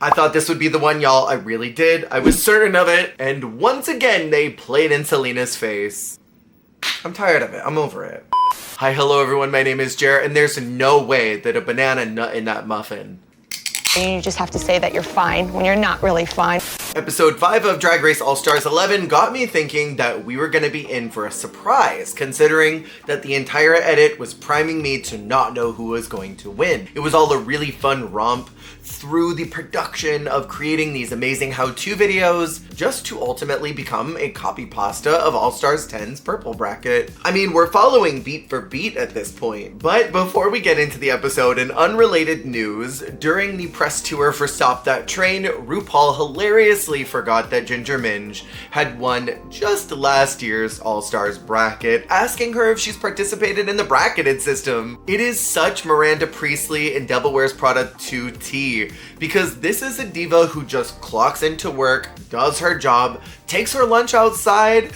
I thought this would be the one, y'all. I really did. I was certain of it. And once again, they played in Selena's face. I'm tired of it. I'm over it. Hi, hello everyone. My name is Jer, and there's no way that a banana nut in that muffin. You just have to say that you're fine when you're not really fine. Episode 5 of Drag Race All-Stars 11 got me thinking that we were gonna be in for a surprise, considering that the entire edit was priming me to not know who was going to win. It was all a really fun romp through the production of creating these amazing how-to videos just to ultimately become a copypasta of All-Stars 10's purple bracket. I mean, we're following beat for beat at this point. But before we get into the episode, in unrelated news, during the press tour for Stop That Train, RuPaul hilariously forgot that Ginger Minj had won just last year's All-Stars bracket, asking her if she's participated in the bracketed system. It is such Miranda Priestley in Devil Wears Prada 2T, because this is a diva who just clocks into work, does her job, takes her lunch outside,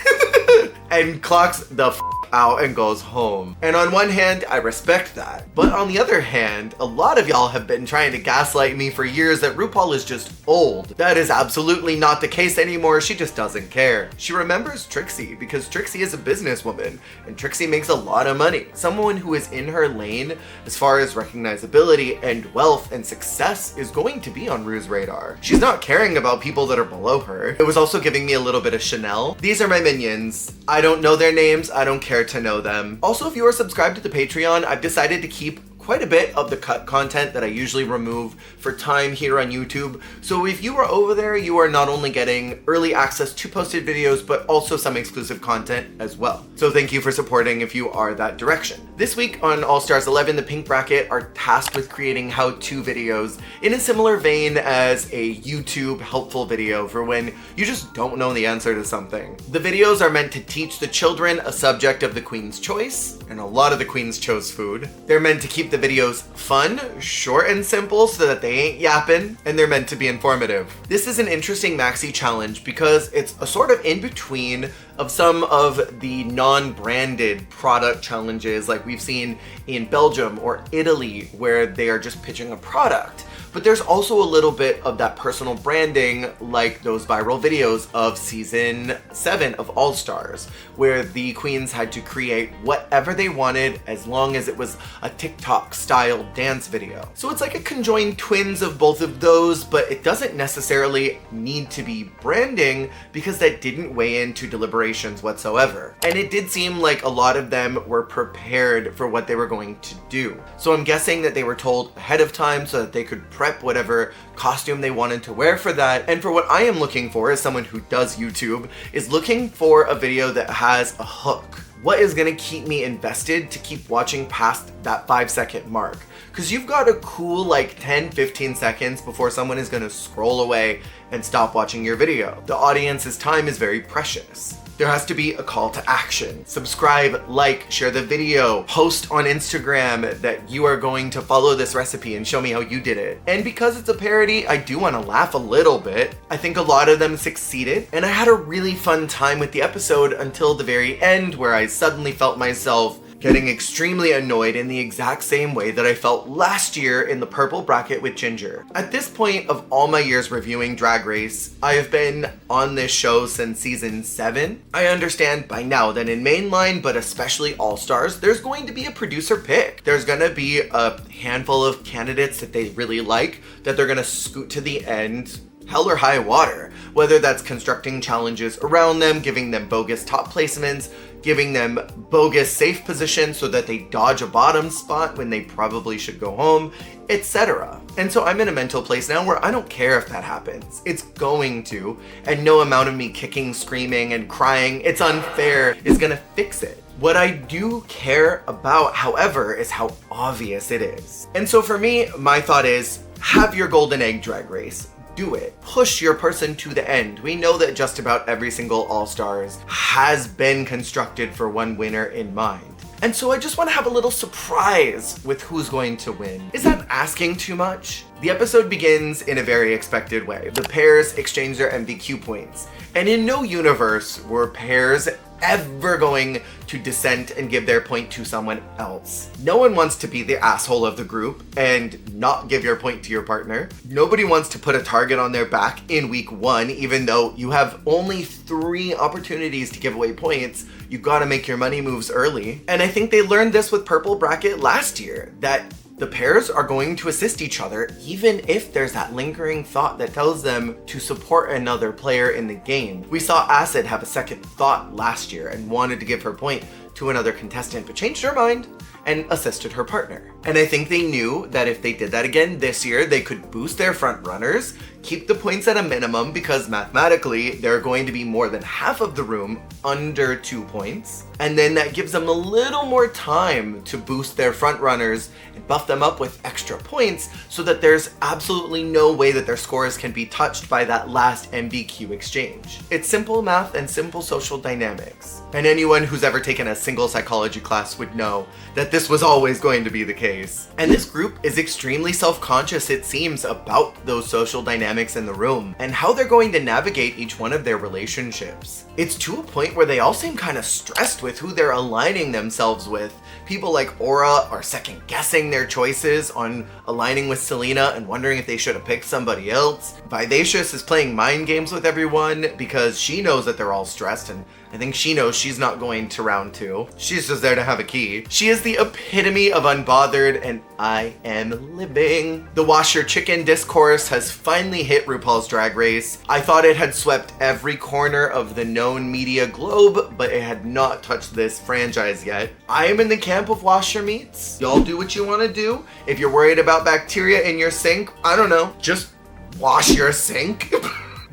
and clocks the f out and goes home. And on one hand, I respect that. But on the other hand, a lot of y'all have been trying to gaslight me for years that RuPaul is just old. That is absolutely not the case anymore. She just doesn't care. She remembers Trixie because Trixie is a businesswoman and Trixie makes a lot of money. Someone who is in her lane as far as recognizability and wealth and success is going to be on Ru's radar. She's not caring about people that are below her. It was also giving me a little bit of Chanel. These are my minions. I don't know their names. I don't care to know them. Also, if you are subscribed to the Patreon, I've decided to keep quite a bit of the cut content that I usually remove for time here on YouTube. So if you are over there, you are not only getting early access to posted videos, but also some exclusive content as well. So thank you for supporting if you are that direction. This week on All-Stars 11, the Pink Bracket are tasked with creating how-to videos in a similar vein as a YouTube helpful video for when you just don't know the answer to something. The videos are meant to teach the children a subject of the Queen's choice, and a lot of the Queens chose food. They're meant to keep the videos fun, short and simple so that they ain't yapping, and they're meant to be informative. This is an interesting maxi challenge because it's a sort of in-between of some of the non-branded product challenges like we've seen in Belgium or Italy where they are just pitching a product. But there's also a little bit of that personal branding like those viral videos of season 7 of All Stars, where the queens had to create whatever they wanted as long as it was a TikTok style dance video. So it's like a conjoined twins of both of those, but it doesn't necessarily need to be branding because that didn't weigh into deliberations whatsoever. And it did seem like a lot of them were prepared for what they were going to do. So I'm guessing that they were told ahead of time so that they could prep whatever costume they wanted to wear for that. And for what I am looking for as someone who does YouTube is looking for a video that has a hook. What is gonna keep me invested to keep watching past that 5-second mark? Because you've got a cool like 10-15 seconds before someone is gonna scroll away and stop watching your video. The audience's time is very precious. There has to be a call to action. Subscribe, like, share the video, post on Instagram that you are going to follow this recipe and show me how you did it. And because it's a parody, I do want to laugh a little bit. I think a lot of them succeeded, and I had a really fun time with the episode until the very end where I suddenly felt myself getting extremely annoyed in the exact same way that I felt last year in the purple bracket with Ginger. At this point of all my years reviewing Drag Race, I have been on this show since season 7. I understand by now that in mainline, but especially All Stars, there's going to be a producer pick. There's gonna be a handful of candidates that they really like that they're gonna scoot to the end, hell or high water, whether that's constructing challenges around them, giving them bogus top placements, giving them bogus safe positions so that they dodge a bottom spot when they probably should go home, etc. And so I'm in a mental place now where I don't care if that happens. It's going to, and no amount of me kicking, screaming, and crying, it's unfair, is gonna fix it. What I do care about, however, is how obvious it is. And so for me, my thought is, have your golden egg Drag Race. Do it. Push your person to the end. We know that just about every single All-Stars has been constructed for one winner in mind. And so I just want to have a little surprise with who's going to win. Is that asking too much? The episode begins in a very expected way. The pairs exchange their MVQ points. And in no universe were pairs ever going to dissent and give their point to someone else. No one wants to be the asshole of the group and not give your point to your partner. Nobody wants to put a target on their back in week 1, even though you have only 3 opportunities to give away points. You gotta make your money moves early. And I think they learned this with Purple Bracket last year, that the pairs are going to assist each other even if there's that lingering thought that tells them to support another player in the game. We saw Acid have a second thought last year and wanted to give her point to another contestant, but changed her mind and assisted her partner. And I think they knew that if they did that again this year, they could boost their front runners, keep the points at a minimum because mathematically they're going to be more than half of the room under 2 points. And then that gives them a little more time to boost their front runners and buff them up with extra points so that there's absolutely no way that their scores can be touched by that last MBQ exchange. It's simple math and simple social dynamics. And anyone who's ever taken a single psychology class would know that this was always going to be the case. And this group is extremely self-conscious, it seems, about those social dynamics in the room and how they're going to navigate each one of their relationships. It's to a point where they all seem kind of stressed with who they're aligning themselves with. People like Aura are second guessing their choices on aligning with Selena and wondering if they should have picked somebody else. Vivacious is playing mind games with everyone because she knows that they're all stressed, and I think she knows she's not going to round 2. She's just there to have a key. She is the epitome of unbothered, and I am living. The Wash Your Chicken discourse has finally hit RuPaul's Drag Race. I thought it had swept every corner of the known media globe, but it had not touched this franchise yet. I am in the camp of wash your meats. Y'all do what you want to do. If you're worried about bacteria in your sink, I don't know, just wash your sink.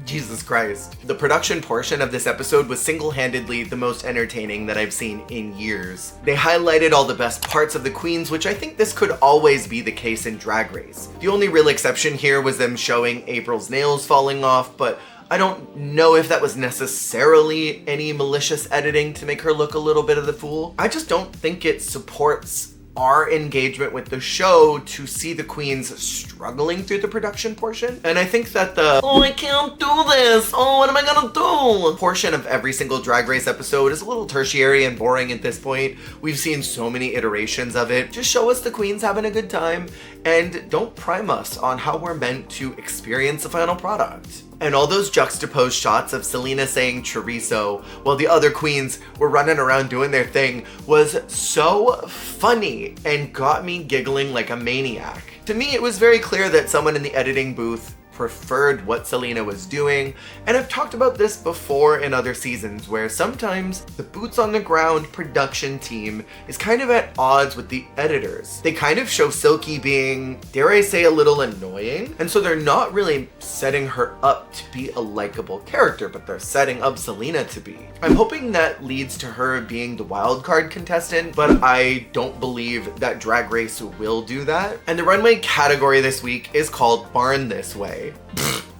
Jesus Christ. The production portion of this episode was single-handedly the most entertaining that I've seen in years. They highlighted all the best parts of the queens, which I think this could always be the case in Drag Race. The only real exception here was them showing April's nails falling off, but I don't know if that was necessarily any malicious editing to make her look a little bit of the fool. I just don't think it supports our engagement with the show to see the queens struggling through the production portion. And I think that the "oh, I can't do this, oh, what am I gonna do" portion of every single Drag Race episode is a little tertiary and boring at this point. We've seen so many iterations of it. Just show us the queens having a good time and don't prime us on how we're meant to experience the final product. And all those juxtaposed shots of Selena saying chorizo while the other queens were running around doing their thing was so funny and got me giggling like a maniac. To me, it was very clear that someone in the editing booth preferred what Selena was doing, and I've talked about this before in other seasons where sometimes the boots on the ground production team is kind of at odds with the editors. They kind of show Silky being, dare I say, a little annoying, and so they're not really setting her up to be a likable character, but they're setting up Selena to be. I'm hoping that leads to her being the wildcard contestant, but I don't believe that Drag Race will do that. And the runway category this week is called Barn This Way.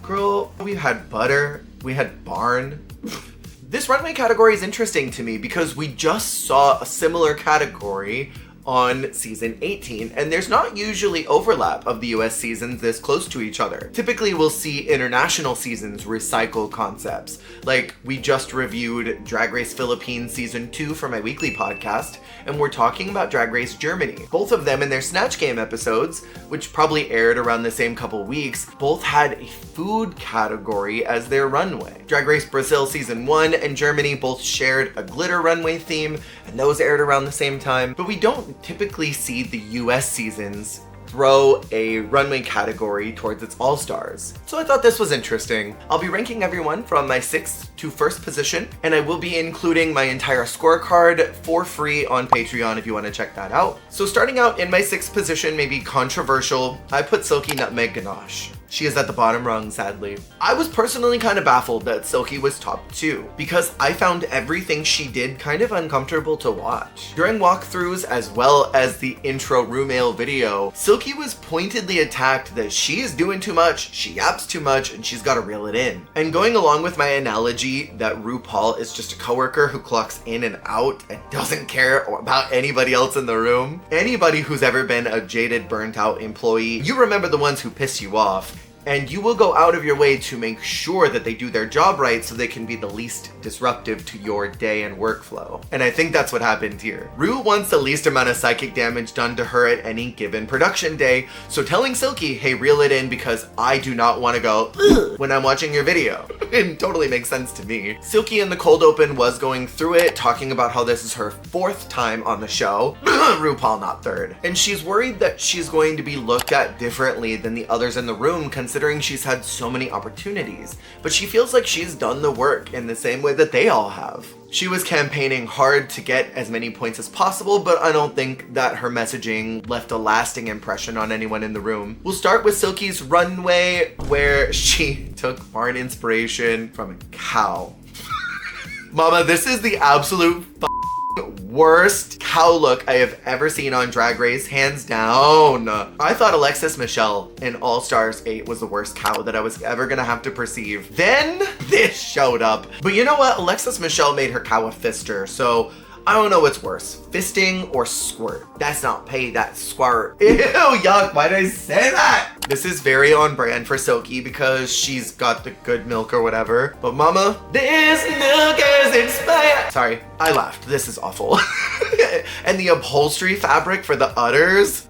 Girl, we had butter, we had barn. This runway category is interesting to me because we just saw a similar category on season 18, and there's not usually overlap of the US seasons this close to each other. Typically we'll see international seasons recycle concepts. Like we just reviewed Drag Race Philippines season 2 for my weekly podcast, and we're talking about Drag Race Germany. Both of them in their Snatch Game episodes, which probably aired around the same couple weeks, both had a food category as their runway. Drag Race Brazil season 1 and Germany both shared a glitter runway theme, and those aired around the same time, but we don't typically see the US seasons throw a runway category towards its all-stars. So I thought this was interesting. I'll be ranking everyone from my 6th to 1st position, and I will be including my entire scorecard for free on Patreon if you want to check that out. So starting out in my 6th position, maybe controversial, I put Silky Nutmeg Ganache. She is at the bottom rung, sadly. I was personally kind of baffled that Silky was top 2 because I found everything she did kind of uncomfortable to watch. During walkthroughs as well as the intro Rumail video, Silky was pointedly attacked that she is doing too much, she yaps too much, and she's gotta reel it in. And going along with my analogy that RuPaul is just a coworker who clocks in and out and doesn't care about anybody else in the room, anybody who's ever been a jaded, burnt out employee, you remember the ones who piss you off. and you will go out of your way to make sure that they do their job right so they can be the least disruptive to your day and workflow. And I think that's what happened here. Rue wants the least amount of psychic damage done to her at any given production day, so telling Silky, hey, reel it in because I do not want to go ugh when I'm watching your video. It totally makes sense to me. Silky in the cold open was going through it, talking about how this is her 4th time on the show. RuPaul not 3rd. And she's worried that she's going to be looked at differently than the others in the room considering she's had so many opportunities. But she feels like she's done the work in the same way that they all have. She was campaigning hard to get as many points as possible, but I don't think that her messaging left a lasting impression on anyone in the room. We'll start with Silky's runway, where she took barn inspiration from a cow. Mama, this is the absolute worst cow look I have ever seen on Drag Race, hands down. I thought Alexis Michelle in All Stars 8 was the worst cow that I was ever gonna have to perceive. Then this showed up. But you know what? Alexis Michelle made her cow a fister, so I don't know what's worse, fisting or squirt. That's not pay, that's squirt. Ew, yuck, why did I say that? This is very on brand for Silky because she's got the good milk or whatever. But mama, this milk is inspired. Sorry, I laughed. This is awful. And the upholstery fabric for the udders.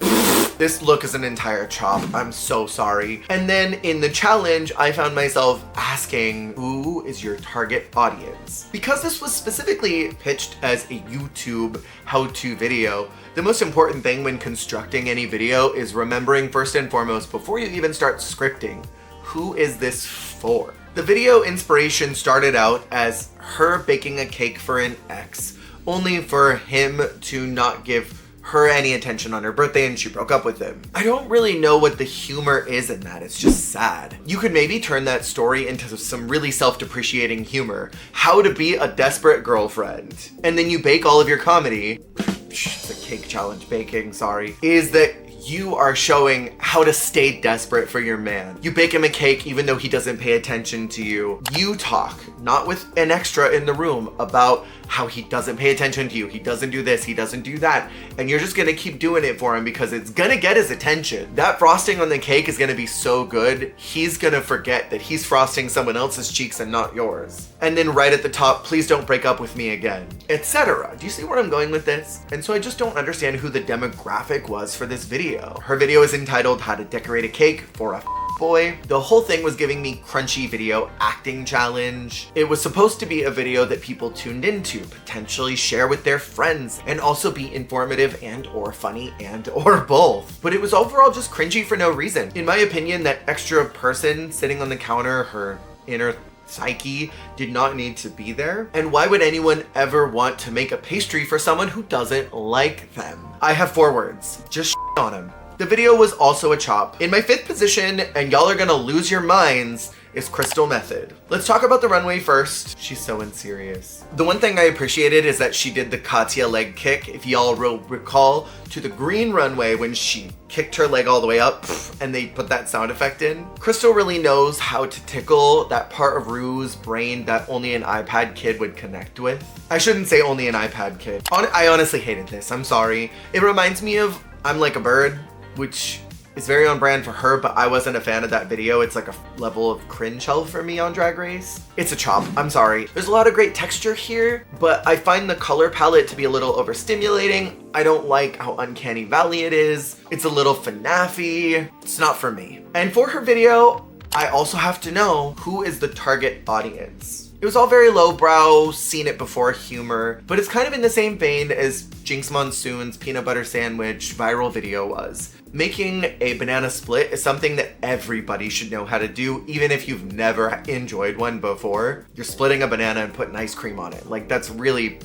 This look is an entire chop. I'm so sorry. And then in the challenge, I found myself asking, who is your target audience? Because this was specifically pitched as a YouTube how-to video, the most important thing when constructing any video is remembering first and foremost, before you even start scripting, who is this for? The video inspiration started out as her baking a cake for an ex, only for him to not give her any attention on her birthday and she broke up with him. I don't really know what the humor is in that. It's just sad. You could maybe turn that story into some really self-depreciating humor. How to be a desperate girlfriend. And then you bake all of your comedy. It's a cake challenge baking, sorry. Is that you are showing how to stay desperate for your man. You bake him a cake even though he doesn't pay attention to you. You talk, not with an extra in the room, about how he doesn't pay attention to you. He doesn't do this, he doesn't do that. And you're just gonna keep doing it for him because it's gonna get his attention. That frosting on the cake is gonna be so good, he's gonna forget that he's frosting someone else's cheeks and not yours. And then right at the top, please don't break up with me again, etc. Do you see where I'm going with this? And so I just don't understand who the demographic was for this video. Her video is entitled How to Decorate a Cake for a Boy. The whole thing was giving me crunchy video acting challenge. It was supposed to be a video that people tuned into, potentially share with their friends, and also be informative and or funny and or both. But it was overall just cringy for no reason. In my opinion, that extra person sitting on the counter, her inner psyche, did not need to be there. And why would anyone ever want to make a pastry for someone who doesn't like them? I have 4 words. Just on him. The video was also a chop. In my 5th position, and y'all are gonna lose your minds, is Crystal Method. Let's talk about the runway first. She's so unserious. The one thing I appreciated is that she did the Katya leg kick, if y'all will recall, to the green runway when she kicked her leg all the way up and they put that sound effect in. Crystal really knows how to tickle that part of Rue's brain that only an iPad kid would connect with. I shouldn't say only an iPad kid. I honestly hated this, I'm sorry. It reminds me of I'm Like a Bird, which is very on brand for her, but I wasn't a fan of that video. It's like a level of cringe hell for me on Drag Race. It's a chop, I'm sorry. There's a lot of great texture here, but I find the color palette to be a little overstimulating. I don't like how uncanny valley it is. It's a little FNAF-y. It's not for me. And for her video, I also have to know who is the target audience. It was all very lowbrow, seen it before humor, but it's kind of in the same vein as Jinx Monsoon's peanut butter sandwich viral video was. Making a banana split is something that everybody should know how to do, even if you've never enjoyed one before. You're splitting a banana and putting ice cream on it. Like, that's really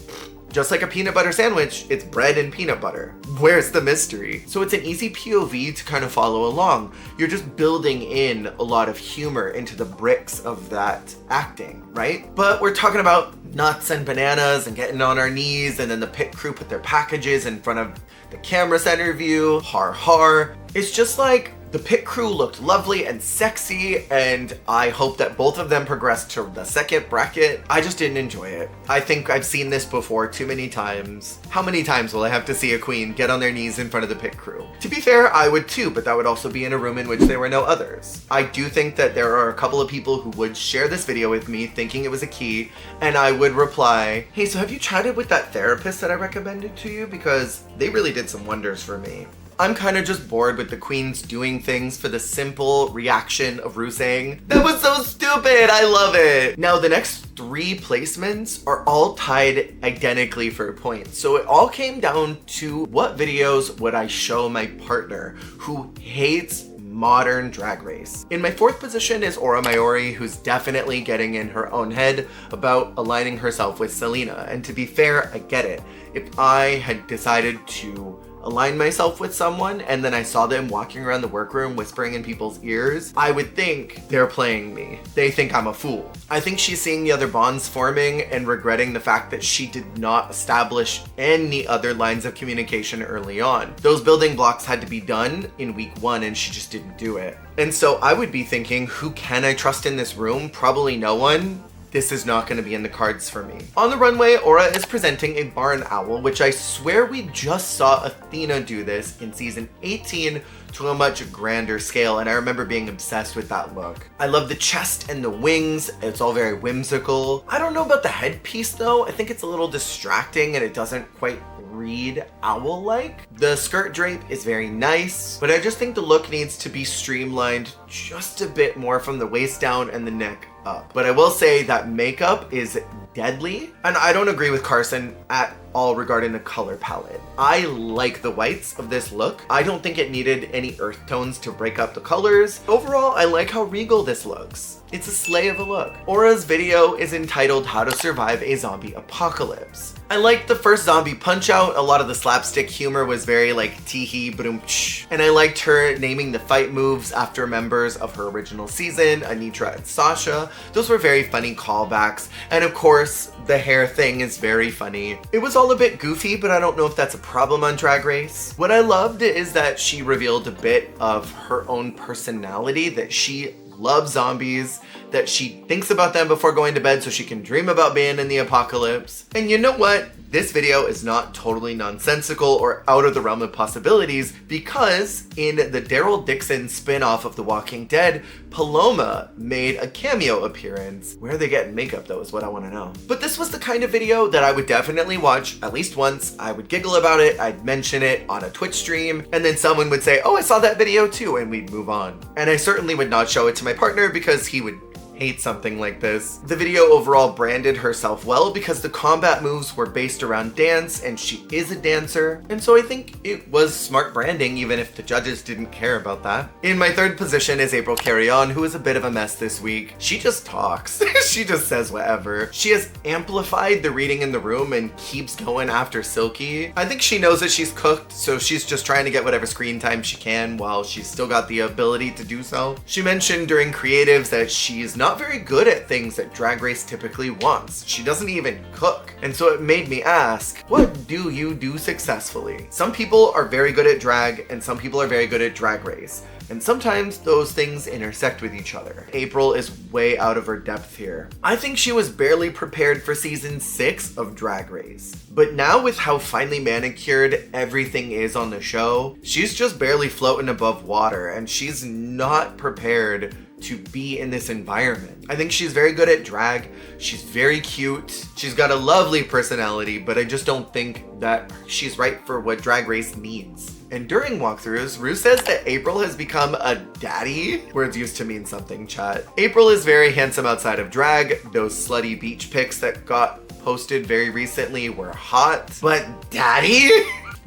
just like a peanut butter sandwich, it's bread and peanut butter. Where's the mystery? So it's an easy POV to kind of follow along. You're just building in a lot of humor into the bricks of that acting, right? But we're talking about nuts and bananas and getting on our knees, and then the pit crew put their packages in front of the camera center view. Har har. It's just like The pit crew looked lovely and sexy, and I hope that both of them progressed to the second bracket. I just didn't enjoy it. I think I've seen this before too many times. How many times will I have to see a queen get on their knees in front of the pit crew? To be fair, I would too, but that would also be in a room in which there were no others. I do think that there are a couple of people who would share this video with me thinking it was a key, and I would reply, hey, so have you chatted with that therapist that I recommended to you? Because they really did some wonders for me. I'm kind of just bored with the queens doing things for the simple reaction of Ru saying, that was so stupid, I love it. Now the next 3 placements are all tied identically for points. So it all came down to what videos would I show my partner who hates modern Drag Race. In my 4th position is Mayari, who's definitely getting in her own head about aligning herself with Selena. And to be fair, I get it. If I had decided to align myself with someone and then I saw them walking around the workroom whispering in people's ears, I would think they're playing me. They think I'm a fool. I think she's seeing the other bonds forming and regretting the fact that she did not establish any other lines of communication early on. Those building blocks had to be done in week 1 and she just didn't do it. And so I would be thinking, who can I trust in this room? Probably no one. This is not going to be in the cards for me. On the runway, Aura is presenting a barn owl, which I swear we just saw Athena do this in season 18 to a much grander scale, and I remember being obsessed with that look. I love the chest and the wings. It's all very whimsical. I don't know about the headpiece though. I think it's a little distracting and it doesn't quite read owl-like. The skirt drape is very nice, but I just think the look needs to be streamlined just a bit more from the waist down and the neck up. But I will say that makeup is deadly, and I don't agree with Carson at all regarding the color palette. I like the whites of this look. I don't think it needed any earth tones to break up the colors. Overall, I like how regal this looks. It's a slay of a look. Aura's video is entitled How to Survive a Zombie Apocalypse. I liked the first zombie punch out. A lot of the slapstick humor was very like tee-hee, boom-ch. And I liked her naming the fight moves after members of her original season, Anitra and Sasha. Those were very funny callbacks. And of course, the hair thing is very funny. It was all a bit goofy, but I don't know if that's a problem on Drag Race. What I loved is that she revealed a bit of her own personality, that she loves zombies, that she thinks about them before going to bed so she can dream about being in the apocalypse. And you know what? This video is not totally nonsensical or out of the realm of possibilities, because in the Daryl Dixon spin-off of The Walking Dead, Paloma made a cameo appearance. Where are they getting makeup though is what I want to know. But this was the kind of video that I would definitely watch at least once. I would giggle about it, I'd mention it on a Twitch stream, and then someone would say, oh, I saw that video too, and we'd move on. And I certainly would not show it to my partner because he would hate something like this. The video overall branded herself well because the combat moves were based around dance and she is a dancer, and so I think it was smart branding even if the judges didn't care about that. In my 3rd position is April Carrión, who is a bit of a mess this week. She just talks. She just says whatever. She has amplified the reading in the room and keeps going after Silky. I think she knows that she's cooked, so she's just trying to get whatever screen time she can while she's still got the ability to do so. She mentioned during creatives that she's not very good at things that Drag Race typically wants. She doesn't even cook. And so it made me ask, what do you do successfully? Some people are very good at drag and some people are very good at Drag Race. And sometimes those things intersect with each other. April is way out of her depth here. I think she was barely prepared for season 6 of Drag Race. But now with how finely manicured everything is on the show, she's just barely floating above water and she's not prepared to be in this environment. I think she's very good at drag. She's very cute. She's got a lovely personality, but I just don't think that she's right for what Drag Race needs. And during walkthroughs, Ru says that April has become a daddy. Words used to mean something, chat. April is very handsome outside of drag. Those slutty beach pics that got posted very recently were hot. But daddy?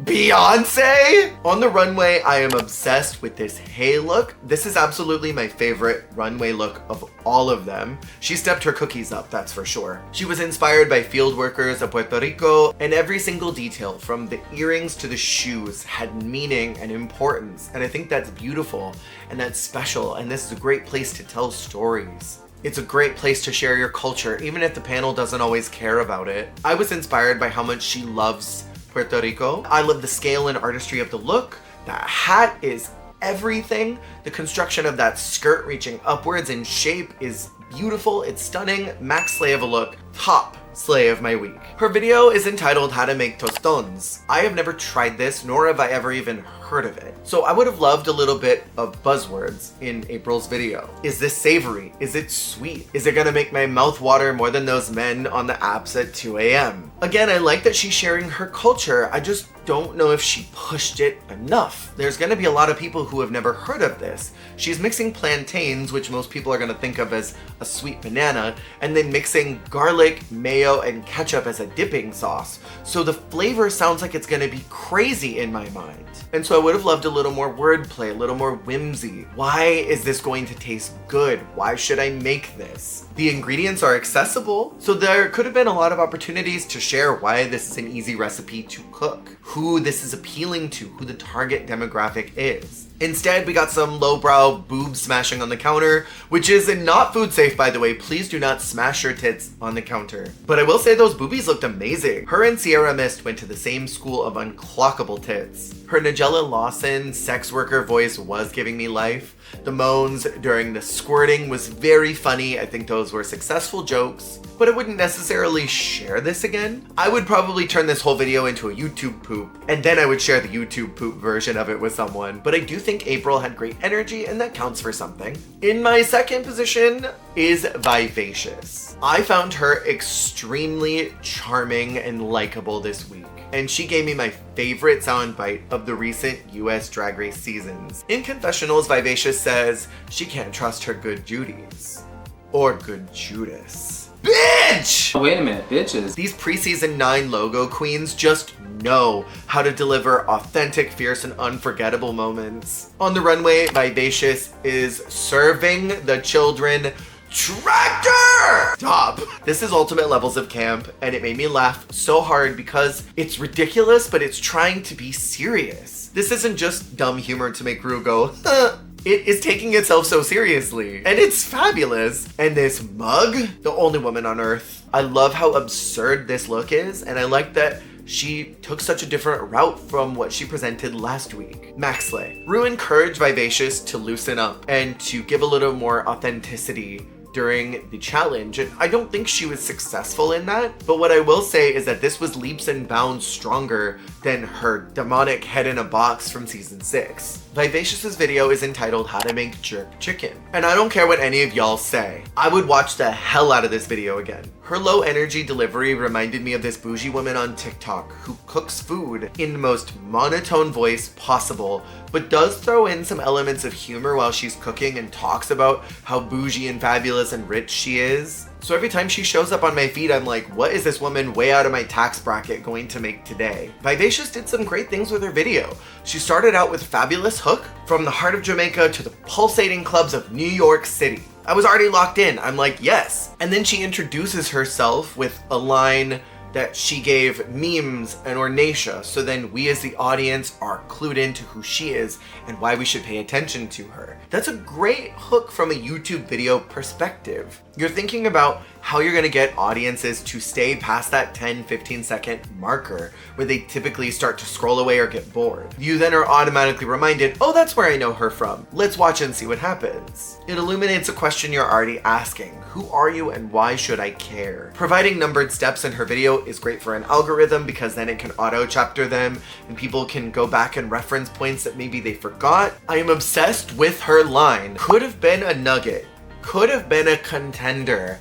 Beyonce? On the runway, I am obsessed with this Hey look. This is absolutely my favorite runway look of all of them. She stepped her cookies up, that's for sure. She was inspired by field workers of Puerto Rico, and every single detail from the earrings to the shoes had meaning and importance. And I think that's beautiful and that's special, and this is a great place to tell stories. It's a great place to share your culture, even if the panel doesn't always care about it. I was inspired by how much she loves Puerto Rico. I love the scale and artistry of the look. That hat is everything. The construction of that skirt reaching upwards in shape is beautiful. It's stunning. Max slay of a look. Top slay of my week. Her video is entitled How to Make Tostons. I have never tried this, nor have I ever even heard of it. So I would have loved a little bit of buzzwords in April's video. Is this savory? Is it sweet? Is it gonna make my mouth water more than those men on the apps at 2 a.m.? Again, I like that she's sharing her culture. I just don't know if she pushed it enough. There's gonna be a lot of people who have never heard of this. She's mixing plantains, which most people are gonna think of as a sweet banana, and then mixing garlic, mayo, and ketchup as a dipping sauce. So the flavor sounds like it's gonna be crazy in my mind. And so I would have loved a little more wordplay, a little more whimsy. Why is this going to taste good? Why should I make this? The ingredients are accessible, so there could have been a lot of opportunities to share why this is an easy recipe to cook, who this is appealing to, who the target demographic is. Instead, we got some lowbrow boob smashing on the counter, which is not food safe, by the way. Please do not smash your tits on the counter. But I will say those boobies looked amazing. Her and Sierra Mist went to the same school of unclockable tits. Her Nigella Lawson sex worker voice was giving me life. The moans during the squirting was very funny. I think those were successful jokes, but I wouldn't necessarily share this again. I would probably turn this whole video into a YouTube poop, and then I would share the YouTube poop version of it with someone. But I do think April had great energy, and that counts for something. In my second position is Vivacious. I found her extremely charming and likable this week, and she gave me my favorite soundbite of the recent US Drag Race seasons. In confessionals, Vivacious says she can't trust her good Judies. Or good Judas. Bitch! Oh, wait a minute, bitches. These preseason 9 logo queens just know how to deliver authentic, fierce, and unforgettable moments. On the runway, Vivacious is serving the children tractor! Top! This is ultimate levels of camp, and it made me laugh so hard because it's ridiculous, but it's trying to be serious. This isn't just dumb humor to make Rue go, huh. It is taking itself so seriously, and it's fabulous. And this mug, the only woman on earth. I love how absurd this look is, and I like that she took such a different route from what she presented last week. Maxley. Rue encouraged Vivacious to loosen up and to give a little more authenticity during the challenge, and I don't think she was successful in that, but what I will say is that this was leaps and bounds stronger than her demonic head in a box from season 6. Vivacious's video is entitled How to Make Jerk Chicken, and I don't care what any of y'all say. I would watch the hell out of this video again. Her low energy delivery reminded me of this bougie woman on TikTok who cooks food in the most monotone voice possible, but does throw in some elements of humor while she's cooking and talks about how bougie and fabulous and rich she is. So every time she shows up on my feed, I'm like, what is this woman way out of my tax bracket going to make today? Vivacious did some great things with her video. She started out with fabulous hook from the heart of Jamaica to the pulsating clubs of New York City. I was already locked in. I'm like, yes. And then she introduces herself with a line that she gave memes and Ornacia, so then we as the audience are clued into who she is and why we should pay attention to her. That's a great hook from a YouTube video perspective. You're thinking about how you're gonna get audiences to stay past that 10-15 second marker where they typically start to scroll away or get bored. You then are automatically reminded, oh, that's where I know her from. Let's watch and see what happens. It illuminates a question you're already asking. Who are you and why should I care? Providing numbered steps in her video is great for an algorithm because then it can auto chapter them and people can go back and reference points that maybe they forgot. I am obsessed with her line. Could have been a nugget. Could have been a contender.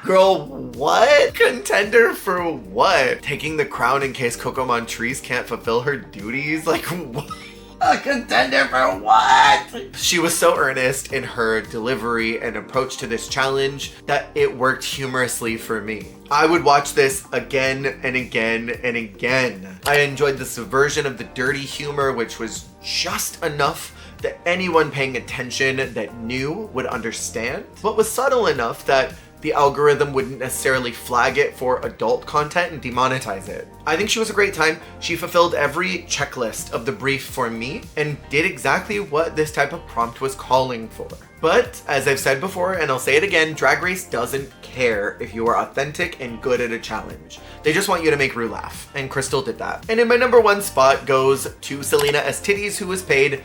Girl, what? Contender for what? Taking the crown in case Coco Montrese can't fulfill her duties? Like, what? A contender for what? She was so earnest in her delivery and approach to this challenge that it worked humorously for me. I would watch this again and again and again. I enjoyed the subversion of the dirty humor, which was just enough that anyone paying attention that knew would understand, but was subtle enough that the algorithm wouldn't necessarily flag it for adult content and demonetize it. I think she was a great time. She fulfilled every checklist of the brief for me and did exactly what this type of prompt was calling for. But as I've said before, and I'll say it again, Drag Race doesn't care if you are authentic and good at a challenge. They just want you to make Rue laugh, and Crystal did that. And in my number 1 spot goes to Selena Estitties, who was paid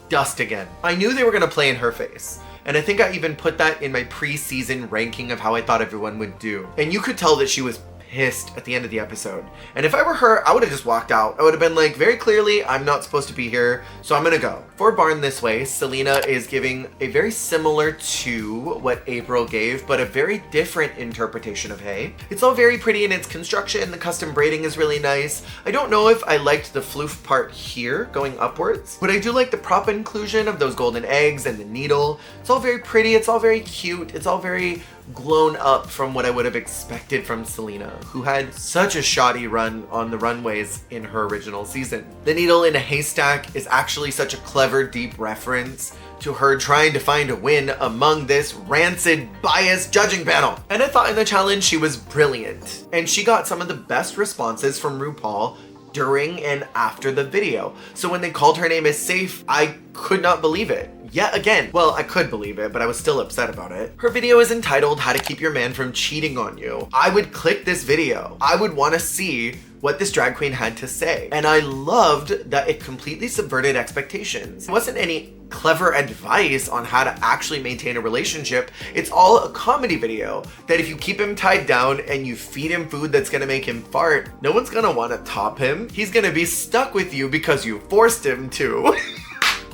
dust again. I knew they were gonna play in her face. And I think I even put that in my pre-season ranking of how I thought everyone would do. And you could tell that she was pissed at the end of the episode. And if I were her, I would have just walked out. I would have been like, very clearly, I'm not supposed to be here, so I'm gonna go. For Barn This Way, Selena is giving a very similar to what April gave, but a very different interpretation of Hey. It's all very pretty in its construction. The custom braiding is really nice. I don't know if I liked the floof part here going upwards, but I do like the prop inclusion of those golden eggs and the needle. It's all very pretty. It's all very cute. It's all very blown up from what I would have expected from Selena, who had such a shoddy run on the runways in her original season. The needle in a haystack is actually such a clever, deep reference to her trying to find a win among this rancid, biased judging panel. And I thought in the challenge she was brilliant. And she got some of the best responses from RuPaul during and after the video. So when they called her name as safe, I could not believe it. Yet again, well, I could believe it, but I was still upset about it. Her video is entitled How to Keep Your Man from Cheating on You. I would click this video. I would want to see what this drag queen had to say. And I loved that it completely subverted expectations. It wasn't any clever advice on how to actually maintain a relationship. It's all a comedy video that if you keep him tied down and you feed him food that's gonna make him fart, no one's gonna want to top him. He's gonna be stuck with you because you forced him to.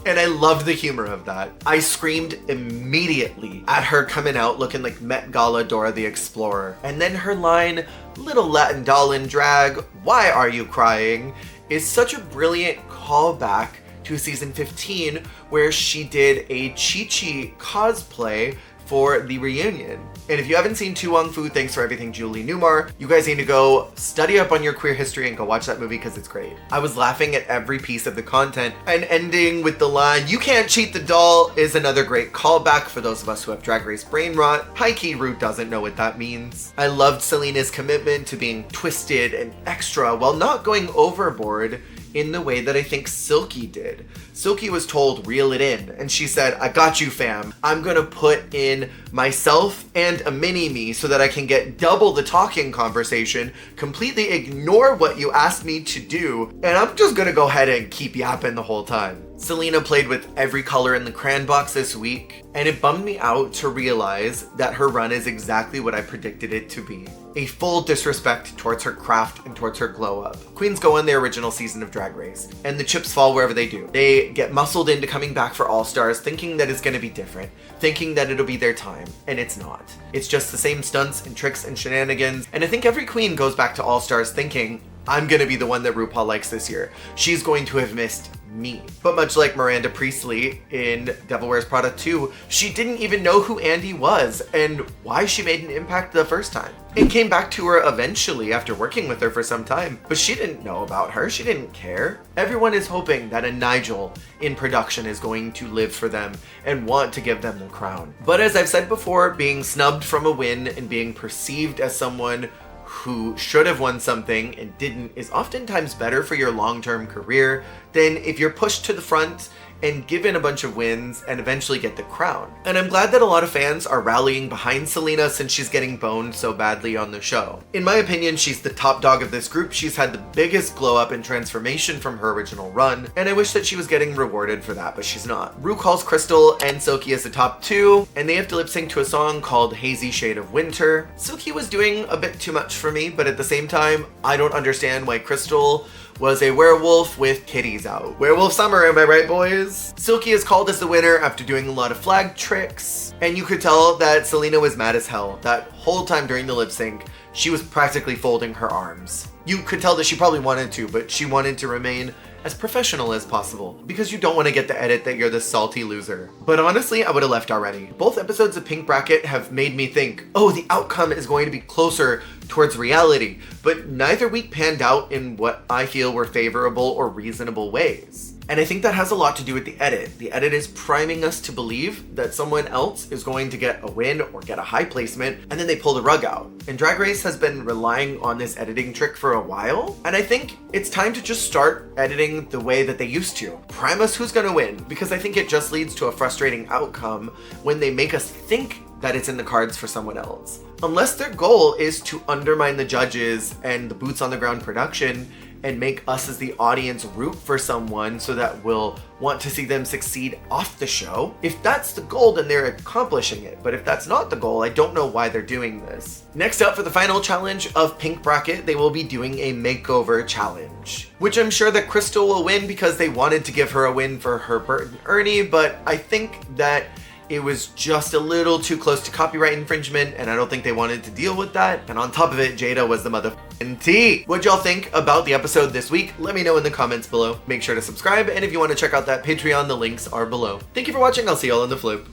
And I loved the humor of that. I screamed immediately at her coming out looking like Met Gala Dora the Explorer. And then her line, "Little Latin doll in drag, why are you crying?" is such a brilliant callback to season 15, where she did a Chi-Chi cosplay for the reunion. And if you haven't seen Tu Wong Fu, Thanks for Everything, Julie Newmar, you guys need to go study up on your queer history and go watch that movie because it's great. I was laughing at every piece of the content, and ending with the line, "You can't cheat the doll," is another great callback for those of us who have Drag Race brain rot. High-key Root doesn't know what that means. I loved Selena's commitment to being twisted and extra while not going overboard in the way that I think Silky did. Silky was told, reel it in, and she said, "I got you, fam. I'm gonna put in myself and a mini-me so that I can get double the talking conversation, completely ignore what you asked me to do, and I'm just gonna go ahead and keep yapping the whole time." Selena played with every color in the crayon box this week, and it bummed me out to realize that her run is exactly what I predicted it to be. A full disrespect towards her craft and towards her glow up. Queens go on their original season of Drag Race, and the chips fall wherever they do. They get muscled into coming back for All Stars, thinking that it's gonna be different, thinking that it'll be their time, and it's not. It's just the same stunts and tricks and shenanigans, and I think every queen goes back to All Stars thinking, I'm gonna be the one that RuPaul likes this year. She's going to have missed me. But much like Miranda Priestley in Devil Wears Prada 2, she didn't even know who Andy was and why she made an impact the first time. It came back to her eventually after working with her for some time, but she didn't know about her. She didn't care. Everyone is hoping that a Nigel in production is going to live for them and want to give them the crown. But as I've said before, being snubbed from a win and being perceived as someone who should have won something and didn't is oftentimes better for your long-term career than if you're pushed to the front and given a bunch of wins and eventually get the crown. And I'm glad that a lot of fans are rallying behind Selena since she's getting boned so badly on the show. In my opinion, she's the top dog of this group. She's had the biggest glow up and transformation from her original run, and I wish that she was getting rewarded for that, but she's not. Rue calls Crystal and Silky as the top two, and they have to lip sync to a song called Hazy Shade of Winter. Silky was doing a bit too much for me, but at the same time, I don't understand why Crystal was a werewolf with titties out. Werewolf summer, am I right, boys? Silky is called as the winner after doing a lot of flag tricks, and you could tell that Selena was mad as hell. That whole time during the lip sync, she was practically folding her arms. You could tell that she probably wanted to, but she wanted to remain as professional as possible because you don't want to get the edit that you're the salty loser. But honestly, I would have left already. Both episodes of Pink Bracket have made me think, oh, the outcome is going to be closer towards reality, but neither week panned out in what I feel were favorable or reasonable ways. And I think that has a lot to do with the edit. The edit is priming us to believe that someone else is going to get a win or get a high placement, and then they pull the rug out. And Drag Race has been relying on this editing trick for a while, and I think it's time to just start editing the way that they used to. Prime us who's gonna win, because I think it just leads to a frustrating outcome when they make us think that it's in the cards for someone else. Unless their goal is to undermine the judges and the boots on the ground production and make us as the audience root for someone so that we'll want to see them succeed off the show. If that's the goal, then they're accomplishing it. But if that's not the goal, I don't know why they're doing this. Next up, for the final challenge of Pink Bracket, they will be doing a makeover challenge, which I'm sure that Crystal will win because they wanted to give her a win for her Bert and Ernie, but I think that it was just a little too close to copyright infringement, and I don't think they wanted to deal with that. And on top of it, Jada was the motherfucking tea. What y'all think about the episode this week? Let me know in the comments below. Make sure to subscribe, and if you want to check out that Patreon, the links are below. Thank you for watching. I'll see y'all on the flip.